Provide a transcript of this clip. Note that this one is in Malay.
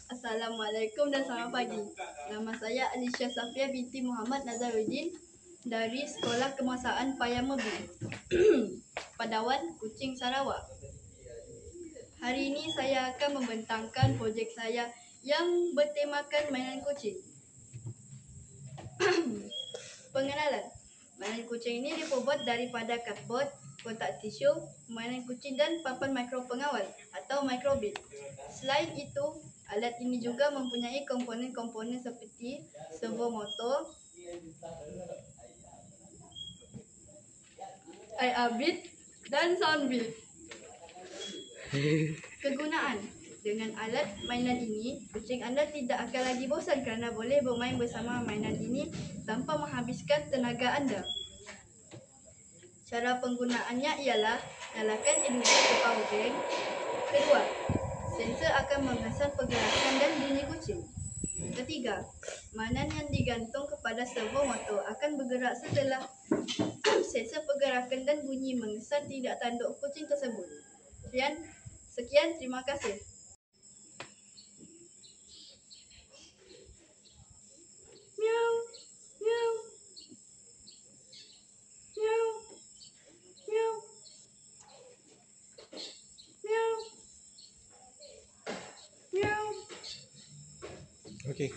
Assalamualaikum dan selamat pagi. Nama saya Alisha Safia binti Muhammad Nazaruddin dari Sekolah Kemasaan Payamebi, Padawan, Kuching, Sarawak. Hari ini saya akan membentangkan projek saya yang bertemakan mainan kucing. Pengenalan. Mainan kucing ini dibuat daripada cardboard, kotak tisu, mainan kucing dan papan mikro pengawal atau microbit. Selain itu, alat ini juga mempunyai komponen-komponen seperti servo motor, IR beat, dan sound beat. Kegunaan. Dengan alat mainan ini, kucing anda tidak akan lagi bosan kerana boleh bermain bersama mainan ini tanpa menghabiskan tenaga anda. Cara penggunaannya ialah nyalakan indukasi power bank. Kedua, sensor akan mengasah pergerakan dan bunyi kucing. Ketiga, mainan yang digantung kepada servo motor akan bergerak setelah sensor pergerakan dan bunyi mengesan tindak tanduk kucing tersebut. Sekian, terima kasih. Meow, meow, meow, meow, meow, meow. Okay.